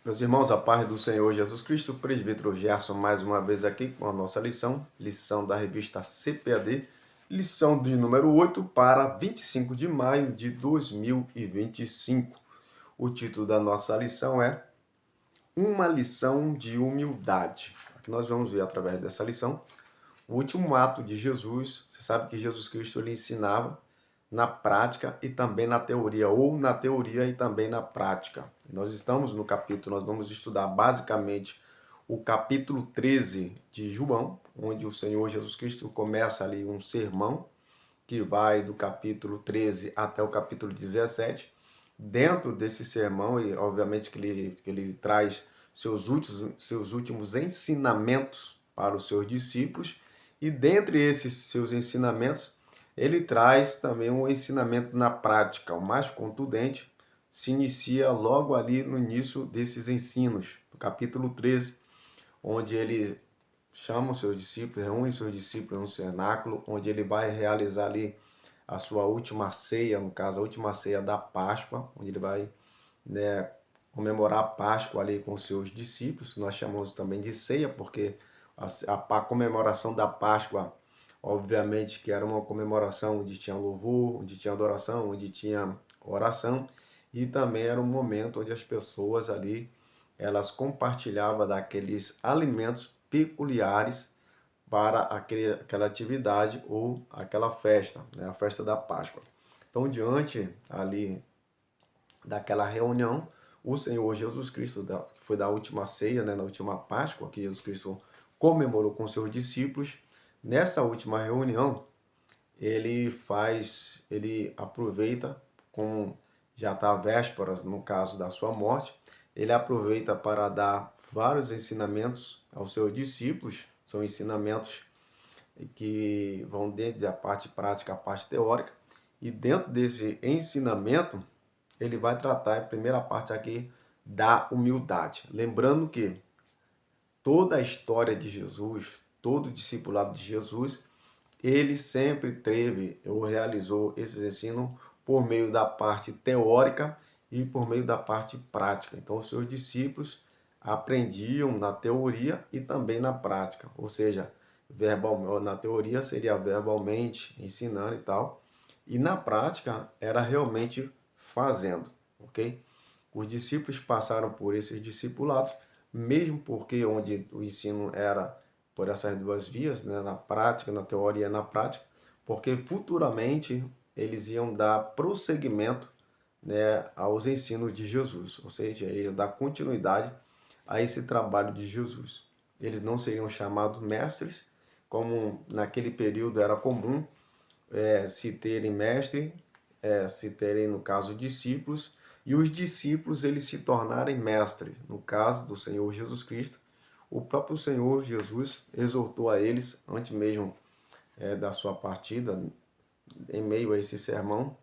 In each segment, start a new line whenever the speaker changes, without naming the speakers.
Meus irmãos, a paz do Senhor Jesus Cristo, presbítero Gerson, mais uma vez aqui com a nossa lição da revista CPAD, lição de número 8 para 25 de maio de 2025. O título da nossa lição é Uma Lição de Humildade. Aqui nós vamos ver através dessa lição o último ato de Jesus. Você sabe que Jesus Cristo ele ensinava na prática e também na teoria, ou na teoria e também na prática. Nós estamos no capítulo, nós vamos estudar basicamente o capítulo 13 de João, onde o Senhor Jesus Cristo começa ali um sermão que vai do capítulo 13 até o capítulo 17. Dentro desse sermão, e obviamente que ele traz seus últimos ensinamentos para os seus discípulos, e dentre esses seus ensinamentos, ele traz também um ensinamento na prática. O mais contundente se inicia logo ali no início desses ensinos, no capítulo 13, onde ele chama os seus discípulos, reúne os seus discípulos no cenáculo, onde ele vai realizar ali a sua última ceia, no caso, a última ceia da Páscoa, onde ele vai, né, comemorar a Páscoa ali com os seus discípulos. Nós chamamos também de ceia, porque a comemoração da Páscoa, obviamente que era uma comemoração onde tinha louvor, onde tinha adoração, onde tinha oração, e também era um momento onde as pessoas ali, elas compartilhavam daqueles alimentos peculiares para aquela atividade ou aquela festa, né? A festa da Páscoa. Então, diante ali daquela reunião, o Senhor Jesus Cristo, que foi da última ceia, né, na última Páscoa, que Jesus Cristo comemorou com seus discípulos, nessa última reunião, ele aproveita, como já está vésperas no caso da sua morte, ele aproveita para dar vários ensinamentos aos seus discípulos. São ensinamentos que vão desde a parte prática à parte teórica, e dentro desse ensinamento ele vai tratar a primeira parte aqui da humildade. Lembrando que toda a história de Jesus, todo o discipulado de Jesus, ele sempre teve ou realizou esses ensinos por meio da parte teórica e por meio da parte prática. Então, os seus discípulos aprendiam na teoria e também na prática, ou seja, na teoria seria verbalmente, ensinando e tal, e na prática era realmente fazendo, ok? Os discípulos passaram por esses discipulados, mesmo porque onde o ensino era por essas duas vias, né, na prática, na teoria e na prática, porque futuramente eles iam dar prosseguimento, né, aos ensinos de Jesus, ou seja, eles iam dar continuidade a esse trabalho de Jesus. Eles não seriam chamados mestres, como naquele período era comum se terem mestre, se terem, no caso, discípulos, e os discípulos eles se tornarem mestres. No caso do Senhor Jesus Cristo, o próprio Senhor Jesus exortou a eles, antes mesmo da sua partida, em meio a esse sermão,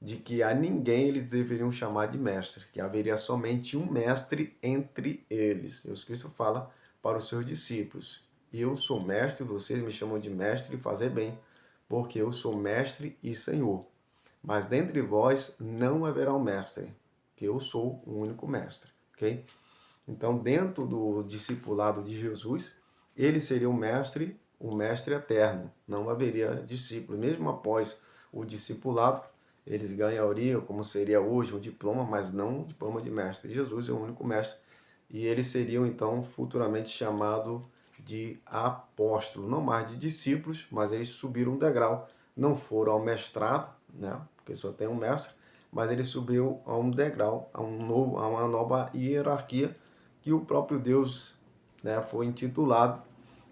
de que a ninguém eles deveriam chamar de mestre, que haveria somente um mestre entre eles. Jesus Cristo fala para os seus discípulos: eu sou mestre, vocês me chamam de mestre e fazer bem, porque eu sou mestre e Senhor. Mas dentre vós não haverá um mestre, que eu sou o único mestre, ok? Então, dentro do discipulado de Jesus, ele seria o mestre eterno. Não haveria discípulo. Mesmo após o discipulado, eles ganhariam, como seria hoje, um diploma, mas não um diploma de mestre. Jesus é o único mestre. E eles seriam, então, futuramente chamados de apóstolos. Não mais de discípulos, mas eles subiram um degrau. Não foram ao mestrado, né? Porque só tem um mestre, mas ele subiu a um degrau, a uma nova hierarquia, que o próprio Deus, né, foi intitulado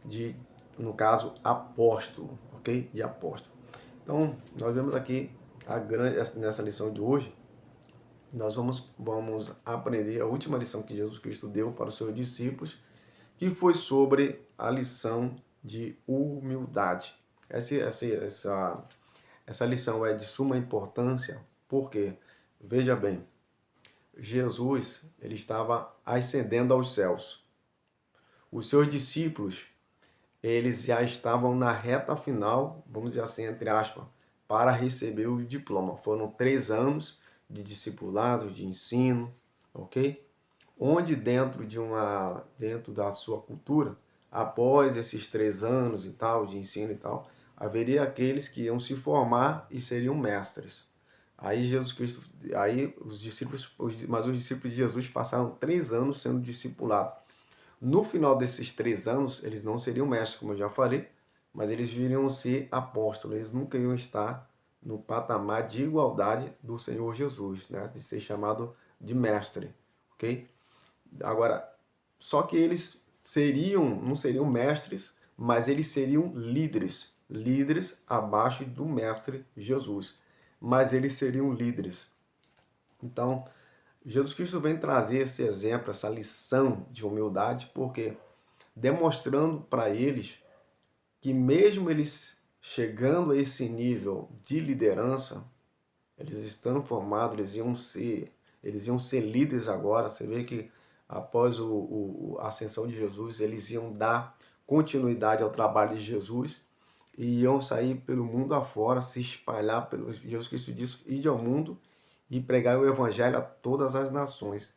de, no caso, apóstolo, ok? De apóstolo. Então, nós vemos aqui nessa lição de hoje, nós vamos aprender a última lição que Jesus Cristo deu para os seus discípulos, que foi sobre a lição de humildade. Essa lição é de suma importância, porque, veja bem, Jesus ele estava ascendendo aos céus. Os seus discípulos, eles já estavam na reta final, vamos dizer assim, entre aspas, para receber o diploma. Foram 3 anos de discipulado, de ensino, ok? onde dentro da sua cultura, após esses 3 anos e tal, de ensino e tal, haveria aqueles que iam se formar e seriam mestres. Aí Jesus Cristo, aí os discípulos, mas os discípulos de Jesus passaram 3 anos sendo discipulados. No final desses 3 anos, eles não seriam mestres, como eu já falei, mas eles viriam ser apóstolos. Eles nunca iam estar no patamar de igualdade do Senhor Jesus, né? De ser chamado de mestre, ok? Agora, só que eles não seriam mestres, mas eles seriam líderes, líderes abaixo do mestre Jesus, mas eles seriam líderes. Então, Jesus Cristo vem trazer esse exemplo, essa lição de humildade, porque demonstrando para eles que mesmo eles chegando a esse nível de liderança, eles estando formados, eles iam ser líderes agora. Você vê que após a ascensão de Jesus, eles iam dar continuidade ao trabalho de Jesus e iam sair pelo mundo afora, se espalhar pelo Jesus Cristo disse, ide ao mundo e pregar o evangelho a todas as nações.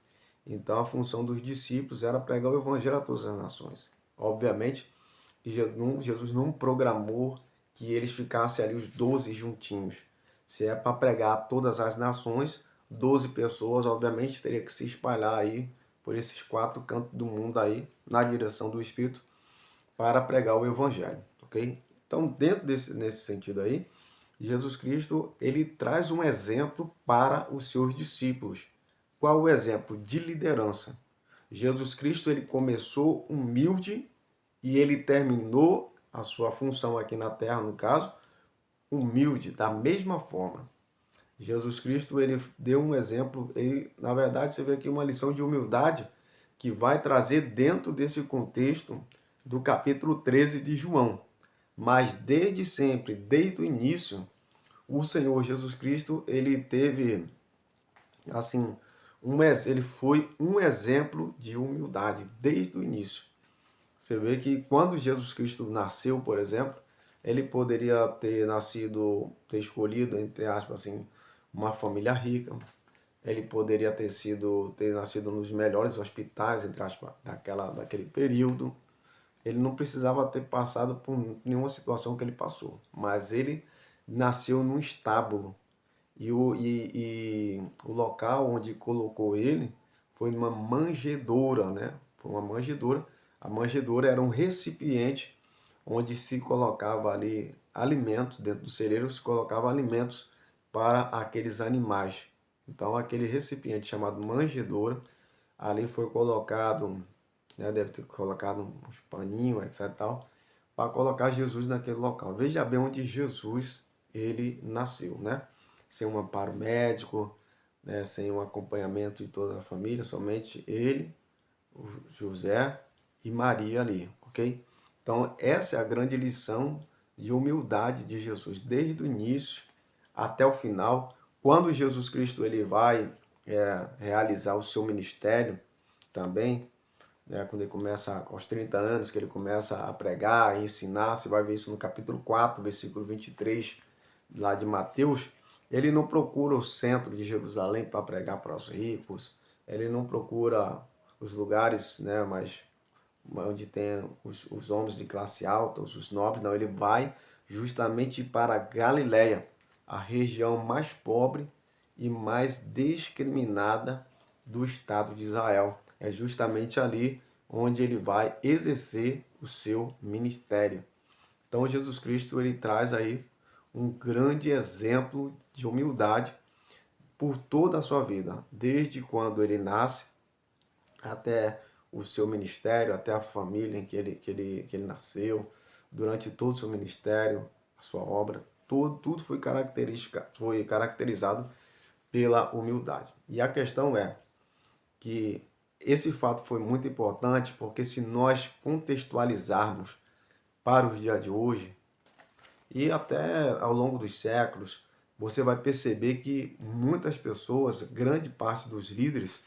Então a função dos discípulos era pregar o evangelho a todas as nações. Obviamente que Jesus não programou que eles ficassem ali os 12 juntinhos. Se é para pregar a todas as nações, 12 pessoas, obviamente, teria que se espalhar aí por esses 4 cantos do mundo aí, na direção do Espírito, para pregar o Evangelho, ok? Então, nesse sentido aí, Jesus Cristo, ele traz um exemplo para os seus discípulos. Qual o exemplo? De liderança. Jesus Cristo, ele começou humilde e ele terminou a sua função aqui na terra, no caso, humilde, da mesma forma. Jesus Cristo, ele deu um exemplo, na verdade, você vê aqui uma lição de humildade que vai trazer dentro desse contexto do capítulo 13 de João. Mas desde sempre, desde o início, o Senhor Jesus Cristo, ele teve, assim, ele foi um exemplo de humildade desde o início. Você vê que quando Jesus Cristo nasceu, por exemplo, ele poderia ter escolhido, entre aspas, assim, uma família rica. Ele poderia ter nascido nos melhores hospitais, entre aspas, daquele período. Ele não precisava ter passado por nenhuma situação que ele passou, mas ele nasceu num estábulo. E o local onde colocou ele foi numa manjedoura, né? Foi uma manjedoura. A manjedoura era um recipiente onde se colocava ali alimentos, dentro do celeiro se colocava alimentos para aqueles animais. Então aquele recipiente chamado manjedoura, ali foi colocado, né, deve ter colocado uns paninhos, etc. Tal, para colocar Jesus naquele local. Veja bem onde Jesus ele nasceu, né? Sem um amparo médico, né, sem um acompanhamento de toda a família, somente ele, o José e Maria ali, ok? Então essa é a grande lição de humildade de Jesus, desde o início até o final. Quando Jesus Cristo ele vai realizar o seu ministério também, né, quando ele começa aos 30 anos, que ele começa a pregar, a ensinar, você vai ver isso no capítulo 4, versículo 23, lá de Mateus. Ele não procura o centro de Jerusalém para pregar para os ricos, ele não procura os lugares, né, mas onde tem os homens de classe alta, os nobres, não, ele vai justamente para a Galiléia, a região mais pobre e mais discriminada do Estado de Israel. É justamente ali onde ele vai exercer o seu ministério. Então Jesus Cristo ele traz aí um grande exemplo de humildade por toda a sua vida, desde quando ele nasce até o seu ministério, até a família em que ele nasceu, durante todo o seu ministério, a sua obra, tudo foi caracterizado pela humildade. E a questão é que esse fato foi muito importante porque se nós contextualizarmos para os dias de hoje e até ao longo dos séculos, você vai perceber que muitas pessoas, grande parte dos líderes,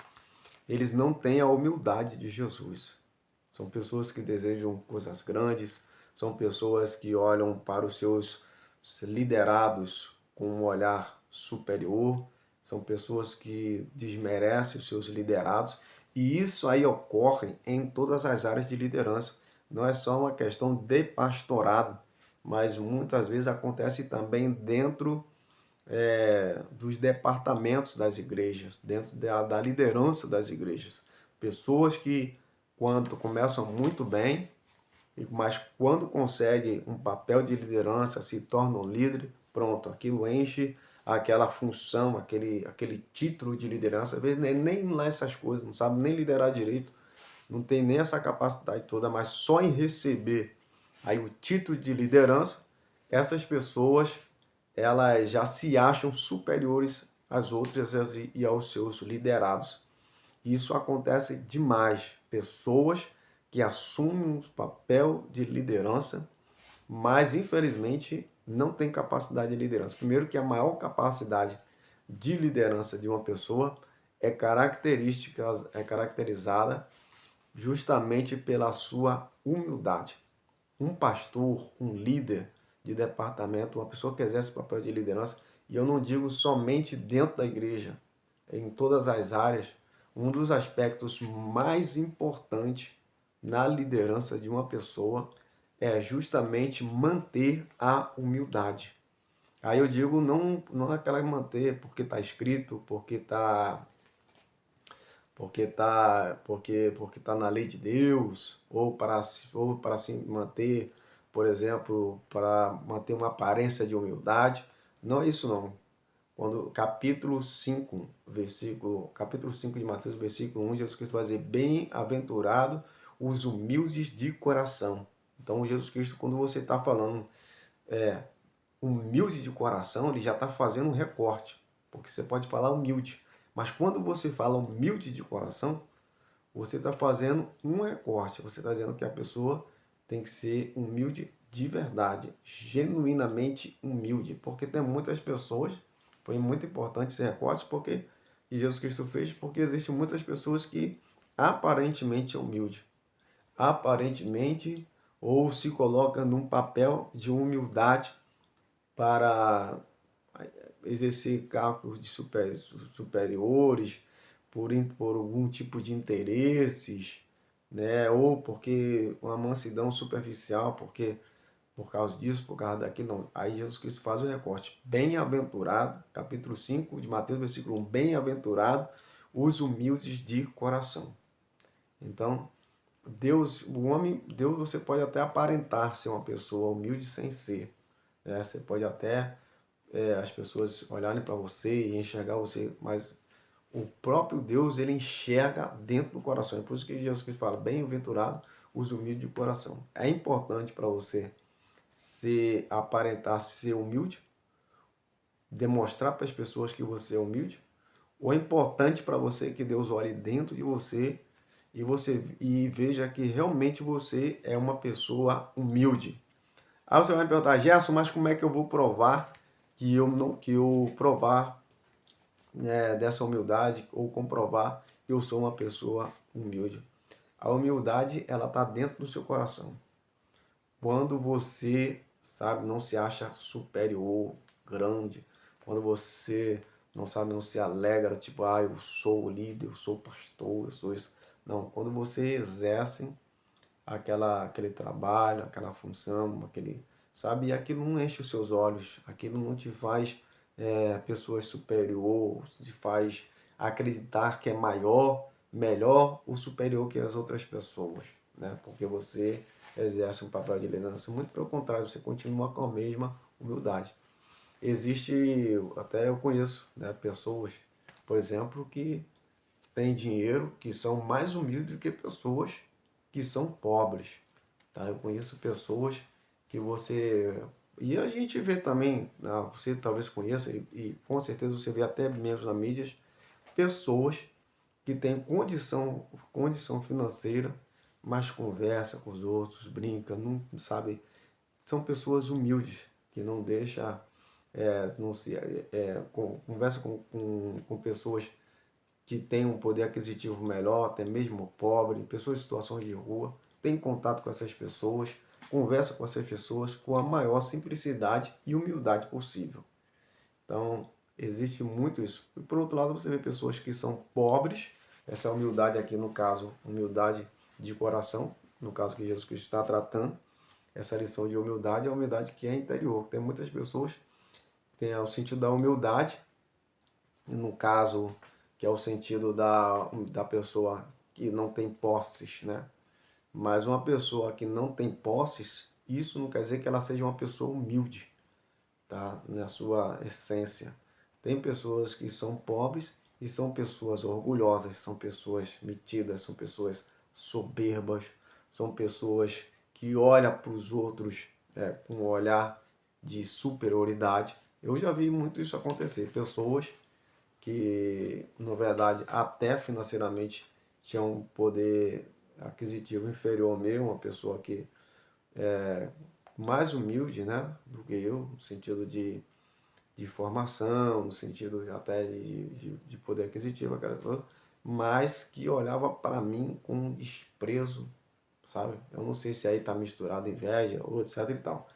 eles não têm a humildade de Jesus. São pessoas que desejam coisas grandes, são pessoas que olham para os seus liderados com um olhar superior, são pessoas que desmerecem os seus liderados E isso aí ocorre em todas as áreas de liderança. Não é só uma questão de pastorado, mas muitas vezes acontece também dentro dos departamentos das igrejas, dentro da liderança das igrejas. Pessoas que, quando começam muito bem, mas quando conseguem um papel de liderança, se tornam líder, pronto, aquilo enche aquela função, aquele título de liderança. Às vezes nem lá essas coisas, não sabe nem liderar direito, não tem nem essa capacidade toda, mas só em receber aí o título de liderança, essas pessoas elas já se acham superiores às outras e aos seus liderados. Isso acontece demais. Pessoas que assumem um papel de liderança, mas infelizmente não têm capacidade de liderança. Primeiro que a maior capacidade de liderança de uma pessoa é caracterizada justamente pela sua humildade. Um pastor, um líder de departamento, uma pessoa que exerce papel de liderança, e eu não digo somente dentro da igreja, em todas as áreas, um dos aspectos mais importantes na liderança de uma pessoa é justamente manter a humildade. Aí eu digo não é aquela manter porque está escrito, porque tá na lei de Deus, ou para se manter, por exemplo, para manter uma aparência de humildade. Não é isso não. Quando capítulo 5 de Mateus, versículo 1, Jesus Cristo vai dizer: bem-aventurado os humildes de coração. Então, Jesus Cristo, quando você está falando humilde de coração, ele já está fazendo um recorte, porque você pode falar humilde, mas quando você fala humilde de coração, você está fazendo um recorte, você está dizendo que a pessoa tem que ser humilde de verdade, genuinamente humilde, porque tem muitas pessoas, foi muito importante esse recorte, porque que Jesus Cristo fez, porque existem muitas pessoas que aparentemente é humilde, aparentemente ou se coloca num papel de humildade para exercer cargos de superiores por algum tipo de interesses, né? Ou porque uma mansidão superficial, porque por causa disso, por causa daquilo, não. Aí Jesus Cristo faz o recorte. Bem-aventurado, capítulo 5 de Mateus, versículo 1, bem-aventurado os humildes de coração. Então, Deus você pode até aparentar ser uma pessoa humilde sem ser, né? Você pode até as pessoas olharem para você e enxergar você, mas o próprio Deus, ele enxerga dentro do coração. É por isso que Jesus Cristo fala: bem-aventurado os humildes de coração. É importante para você aparentar ser humilde, demonstrar para as pessoas que você é humilde, ou é importante para você que Deus olhe dentro de você e veja que realmente você é uma pessoa humilde. Aí você vai me perguntar: Gerson, mas como é que eu vou provar que eu não que eu provar, né, dessa humildade, ou comprovar que eu sou uma pessoa humilde? A humildade, ela está dentro do seu coração. Quando você, sabe, não se acha superior, grande, quando você não se alegra, tipo, eu sou o líder, eu sou o pastor, eu sou isso. Não, quando você exerce aquele trabalho, aquela função, sabe, e aquilo não enche os seus olhos, aquilo não te faz pessoa superior, te faz acreditar que é maior, melhor ou superior que as outras pessoas, né? Porque você exerce um papel de liderança. Muito pelo contrário, você continua com a mesma humildade. Existe, até eu conheço, né, pessoas, por exemplo, que têm dinheiro, que são mais humildes do que pessoas que são pobres, tá? Eu conheço pessoas que você... E a gente vê também, você talvez conheça, e com certeza você vê até mesmo nas mídias, pessoas que têm condição financeira, mas conversa com os outros, brinca, não sabe. São pessoas humildes, que não deixa, não se, conversa com pessoas que têm um poder aquisitivo melhor, até mesmo pobre, pessoas em situações de rua, tem contato com essas pessoas, conversa com essas pessoas com a maior simplicidade e humildade possível. Então, existe muito isso. E por outro lado, você vê pessoas que são pobres, essa humildade aqui, no caso, humildade de coração, no caso que Jesus Cristo está tratando, essa lição de humildade é a humildade que é interior. Tem muitas pessoas que têm o sentido da humildade, no caso, que é o sentido da pessoa que não tem posses, né? Mas uma pessoa que não tem posses, isso não quer dizer que ela seja uma pessoa humilde, tá? Na sua essência. Tem pessoas que são pobres e são pessoas orgulhosas, são pessoas metidas, são pessoas soberbas, são pessoas que olham para os outros com um olhar de superioridade. Eu já vi muito isso acontecer. Pessoas que, na verdade, até financeiramente tinham um poder aquisitivo inferior ao meu, uma pessoa que é mais humilde, né, do que eu, no sentido de formação, no sentido até de poder aquisitivo, aquela coisa, mas que olhava para mim com desprezo, sabe? Eu não sei se aí está misturado inveja ou etc e tal.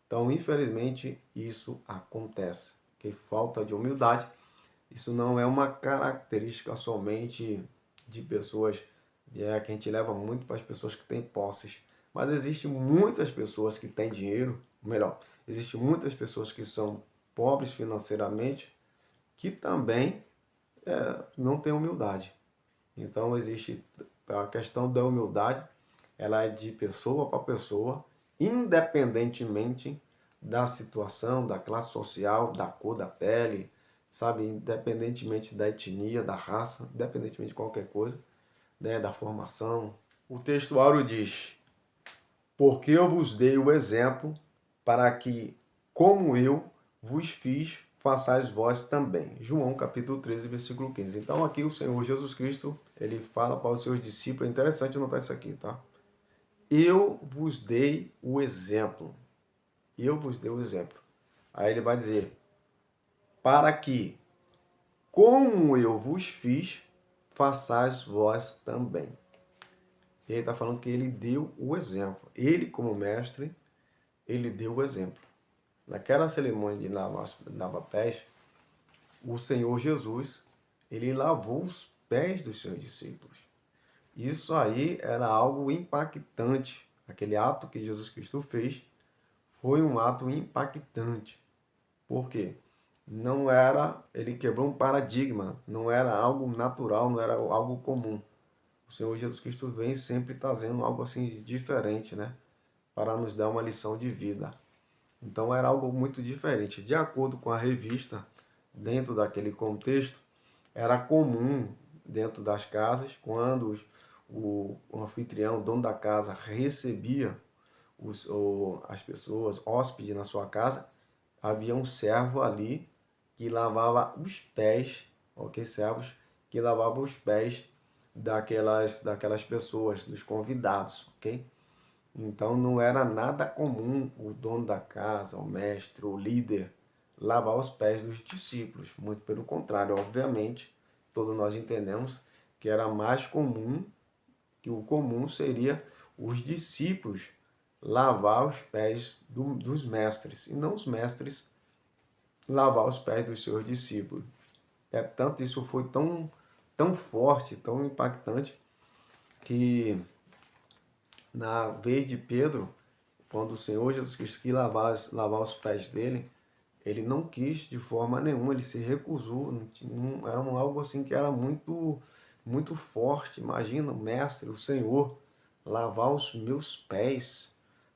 Então, infelizmente, isso acontece. Que falta de humildade, isso não é uma característica somente de pessoas que a gente leva muito para as pessoas que têm posses. Mas existe muitas pessoas que têm dinheiro, melhor, existe muitas pessoas que são pobres financeiramente que também não têm humildade. Então existe a questão da humildade, ela é de pessoa para pessoa, independentemente da situação, da classe social, da cor da pele, sabe, independentemente da etnia, da raça, independentemente de qualquer coisa, né, da formação. O texto áureo diz: porque eu vos dei o exemplo para que, como eu vos fiz, façais vós também. João capítulo 13, versículo 15. Então aqui o Senhor Jesus Cristo, ele fala para os seus discípulos, é interessante notar isso aqui, tá? Eu vos dei o exemplo. Eu vos dei o exemplo. Aí ele vai dizer, para que, como eu vos fiz, façais vós também. Ele está falando que ele deu o exemplo. Ele, como mestre, ele deu o exemplo. Naquela cerimônia de lavar pés, o Senhor Jesus, ele lavou os pés dos seus discípulos. Isso aí era algo impactante. Aquele ato que Jesus Cristo fez foi um ato impactante. Por quê? Não era, ele quebrou um paradigma, não era algo natural, não era algo comum. O Senhor Jesus Cristo vem sempre trazendo algo assim diferente, né? Para nos dar uma lição de vida. Então era algo muito diferente. De acordo com a revista, dentro daquele contexto, era comum dentro das casas, quando o anfitrião, o dono da casa, recebia as pessoas, hóspedes na sua casa, havia um servo ali que lavava os pés, ok? Servos que lavavam os pés daquelas pessoas, dos convidados, ok? Então não era nada comum o dono da casa, o mestre, o líder, lavar os pés dos discípulos. Muito pelo contrário, obviamente, todos nós entendemos que era mais comum, que o comum seria os discípulos lavar os pés dos mestres, e não os mestres lavar os pés dos seus discípulos. Tanto isso foi tão forte, tão impactante, que na vez de Pedro, quando o Senhor Jesus Cristo quis lavar os pés dele, ele não quis de forma nenhuma, ele se recusou. Era algo assim que era muito forte. Imagina o mestre, o Senhor, lavar os meus pés,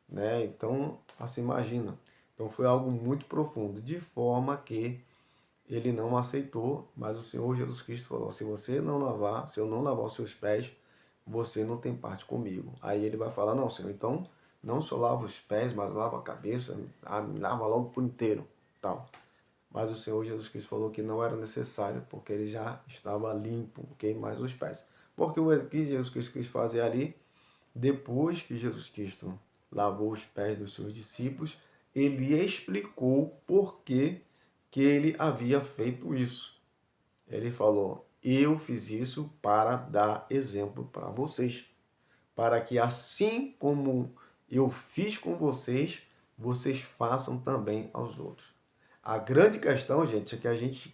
né? Então, assim, imagina. Então foi algo muito profundo, de forma que ele não aceitou, mas o Senhor Jesus Cristo falou: se você não lavar, se eu não lavar os seus pés, você não tem parte comigo. Aí ele vai falar: não, Senhor, então não só lava os pés, mas lava a cabeça, lava logo por inteiro, tal. Mas o Senhor Jesus Cristo falou que não era necessário, porque ele já estava limpo, ok? Mais os pés. Porque o que Jesus Cristo quis fazer ali, depois que Jesus Cristo lavou os pés dos seus discípulos, ele explicou por que ele havia feito isso. Ele falou: eu fiz isso para dar exemplo para vocês, para que assim como eu fiz com vocês, vocês façam também aos outros. A grande questão, gente, é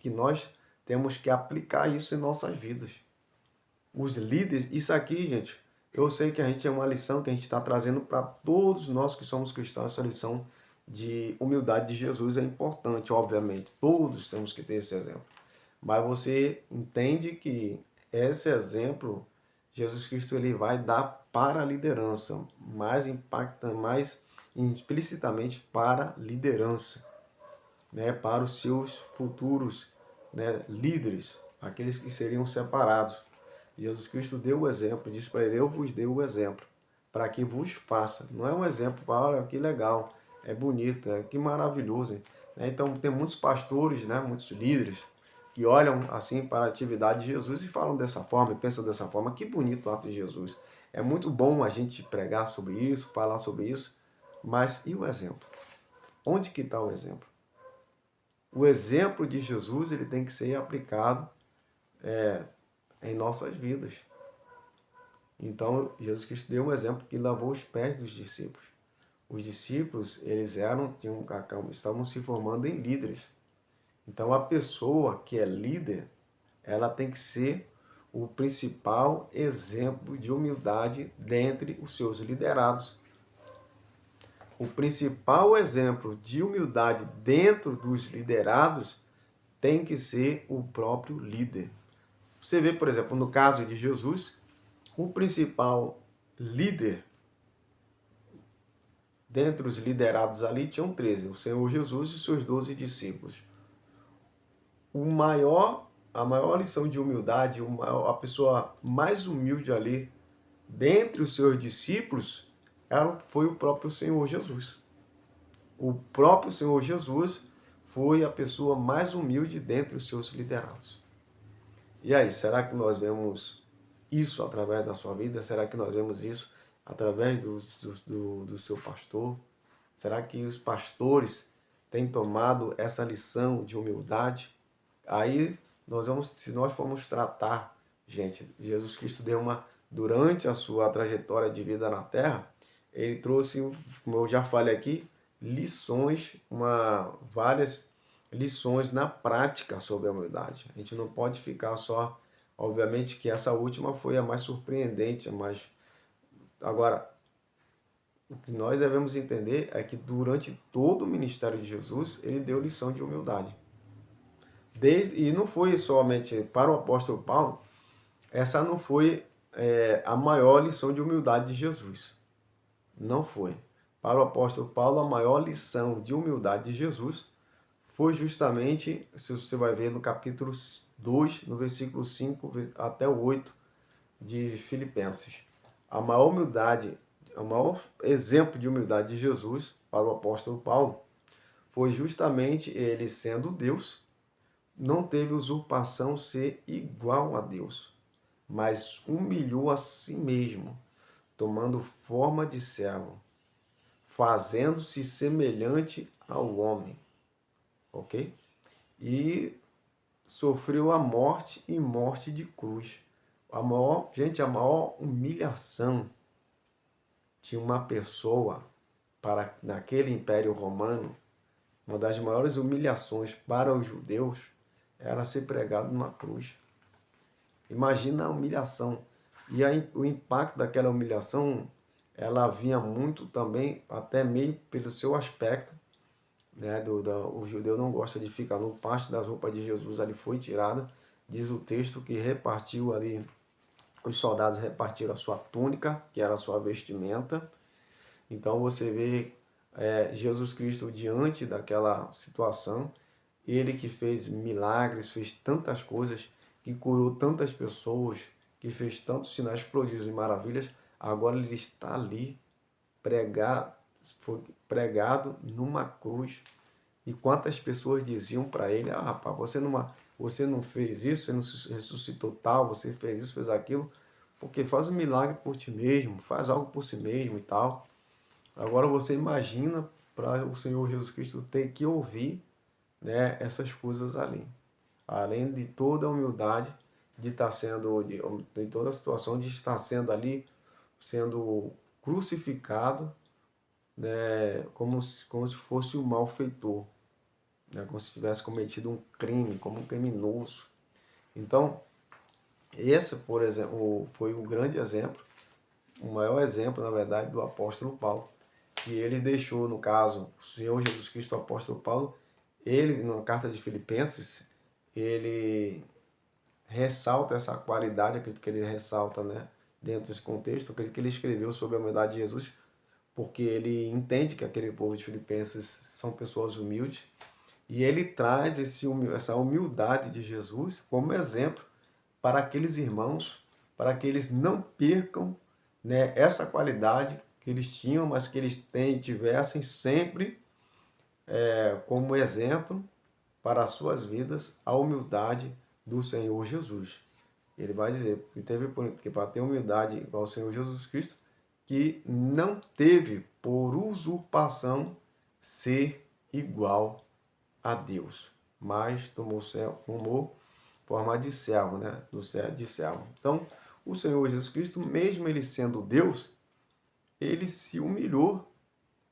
que nós temos que aplicar isso em nossas vidas. os líderes, isso aqui, gente, eu sei que a gente é uma lição que a gente está trazendo para todos nós que somos cristãos, essa lição de humildade de Jesus é importante, obviamente, todos temos que ter esse exemplo. Mas você entende que esse exemplo, Jesus Cristo ele vai dar para a liderança, mais impacta, mais explicitamente para a liderança, né, para os seus futuros, né, líderes, aqueles que seriam separados. Jesus Cristo deu o exemplo, disse para ele, eu vos dei o exemplo, para que vos faça. Não é um exemplo, olha que legal, é bonito, que maravilhoso. Né? Então tem muitos pastores, né, muitos líderes, que olham assim para a atividade de Jesus e falam dessa forma, e pensam dessa forma, que bonito o ato de Jesus. É muito bom a gente pregar sobre isso, falar sobre isso, mas e o exemplo? Onde que está o exemplo? O exemplo de Jesus ele tem que ser aplicado em nossas vidas. Então, Jesus Cristo deu um exemplo que lavou os pés dos discípulos. Os discípulos, eles estavam se formando em líderes. Então, a pessoa que é líder, ela tem que ser o principal exemplo de humildade dentre os seus liderados. O principal exemplo de humildade dentro dos liderados tem que ser o próprio líder. Você vê, por exemplo, no caso de Jesus, o principal líder dentre os liderados ali tinham 13, o Senhor Jesus e os seus 12 discípulos. A maior lição de humildade, a pessoa mais humilde ali dentre os seus discípulos foi o próprio Senhor Jesus. O próprio Senhor Jesus foi a pessoa mais humilde dentre os seus liderados. E aí, será que nós vemos isso através da sua vida? Será que nós vemos isso através do seu pastor? Será que os pastores têm tomado essa lição de humildade? Aí, se nós formos tratar, gente, Jesus Cristo durante a sua trajetória de vida na Terra, ele trouxe, como eu já falei aqui, várias lições na prática sobre a humildade. A gente não pode ficar só, obviamente que essa última foi a mais surpreendente, mas agora o que nós devemos entender é que durante todo o ministério de Jesus, ele deu lição de humildade. E não foi somente para o apóstolo Paulo, essa não foi a maior lição de humildade de Jesus. Não foi. Para o apóstolo Paulo, a maior lição de humildade de Jesus foi justamente, se você vai ver no capítulo 2, no versículo 5 até o 8 de Filipenses. A maior humildade, o maior exemplo de humildade de Jesus para o apóstolo Paulo foi justamente ele sendo Deus, não teve usurpação ser igual a Deus, mas humilhou a si mesmo, tomando forma de servo, fazendo-se semelhante ao homem, ok? E sofreu a morte e morte de cruz. A maior humilhação de uma pessoa naquele Império Romano, uma das maiores humilhações para os judeus era ser pregado numa cruz. Imagina a humilhação. E o impacto daquela humilhação, ela vinha muito também, até meio pelo seu aspecto, né? O judeu não gosta de ficar nu, parte das roupas de Jesus ali foi tirada. Diz o texto que repartiu ali, os soldados repartiram a sua túnica, que era a sua vestimenta. Então você vê Jesus Cristo diante daquela situação, ele que fez milagres, fez tantas coisas, que curou tantas pessoas, que fez tantos sinais, prodígios e maravilhas, agora ele está ali, foi pregado numa cruz. E quantas pessoas diziam para ele, rapaz, você não fez isso, você não ressuscitou tal, você fez isso, fez aquilo, porque faz um milagre por ti mesmo, faz algo por si mesmo e tal. Agora você imagina para o Senhor Jesus Cristo ter que ouvir, né, essas coisas ali. Além de toda a humildade de estar em toda a situação de estar sendo ali, sendo crucificado, né, como se fosse um malfeitor, né, como se tivesse cometido um crime, como um criminoso. Então, Esse, por exemplo, foi um grande exemplo, o maior exemplo, na verdade, do apóstolo Paulo. Que ele deixou, no caso, o Senhor Jesus Cristo, o apóstolo Paulo, ele, na carta de Filipenses, ele ressalta essa qualidade, acredito que ele ressalta, né, dentro desse contexto, acredito que ele escreveu sobre a humildade de Jesus, porque ele entende que aquele povo de Filipenses são pessoas humildes, e ele traz essa humildade de Jesus como exemplo para aqueles irmãos, para que eles não percam, né, essa qualidade que eles tinham, mas que eles tivessem sempre como exemplo para as suas vidas a humildade do Senhor Jesus. Ele vai dizer que teve que para ter humildade igual ao Senhor Jesus Cristo, que não teve por usurpação ser igual a Deus, mas tomou forma de servo, né? De servo. Então, o Senhor Jesus Cristo, mesmo ele sendo Deus, ele se humilhou,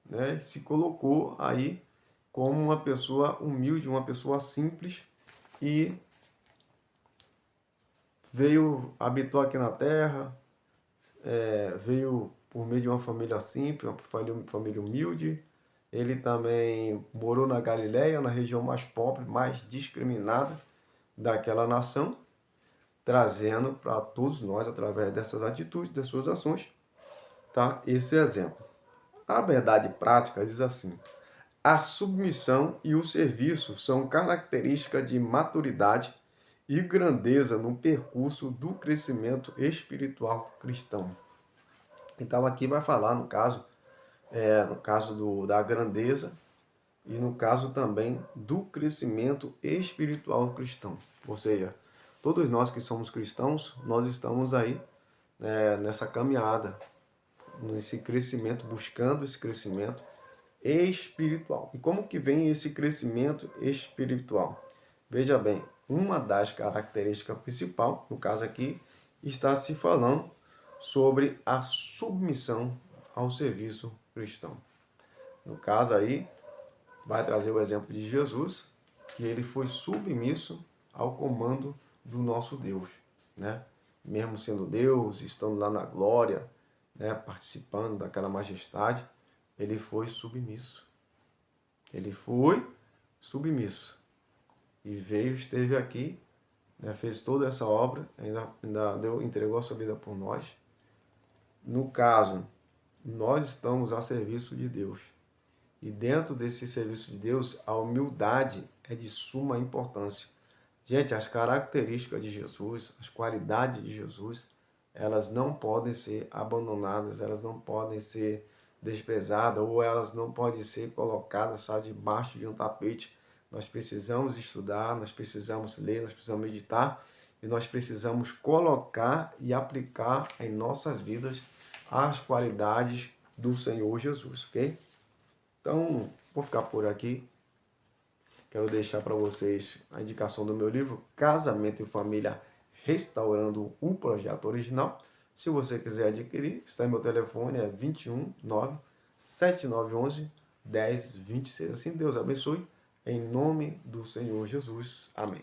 né? Se colocou aí como uma pessoa humilde, uma pessoa simples e habitou aqui na terra, veio por meio de uma família simples, uma família humilde. Ele também morou na Galiléia, na região mais pobre, mais discriminada daquela nação, trazendo para todos nós, através dessas atitudes, das suas ações, tá? Esse exemplo. A verdade prática diz assim: a submissão e o serviço são características de maturidade e grandeza no percurso do crescimento espiritual cristão. Então aqui vai falar no caso da grandeza e no caso também do crescimento espiritual cristão. Ou seja, todos nós que somos cristãos, nós estamos aí nessa caminhada, nesse crescimento, buscando esse crescimento espiritual. E como que vem esse crescimento espiritual? Veja bem, uma das características principais, no caso aqui, está se falando sobre a submissão ao serviço cristão. No caso aí, vai trazer o exemplo de Jesus, que ele foi submisso ao comando do nosso Deus, né? Mesmo sendo Deus, estando lá na glória, né, participando daquela majestade, ele foi submisso. Ele foi submisso. E veio, esteve aqui, né, fez toda essa obra, entregou a sua vida por nós. No caso, nós estamos a serviço de Deus. E dentro desse serviço de Deus, a humildade é de suma importância. Gente, as características de Jesus, as qualidades de Jesus, elas não podem ser abandonadas, elas não podem ser desprezadas ou elas não podem ser colocadas, sabe, debaixo de um tapete. Nós precisamos estudar, nós precisamos ler, nós precisamos meditar e nós precisamos colocar e aplicar em nossas vidas as qualidades do Senhor Jesus, ok? Então, vou ficar por aqui. Quero deixar para vocês a indicação do meu livro Casamento e Família Restaurando o Projeto Original. Se você quiser adquirir, está em meu telefone, é 21 9 7911 1026. Assim, Deus abençoe. Em nome do Senhor Jesus. Amém.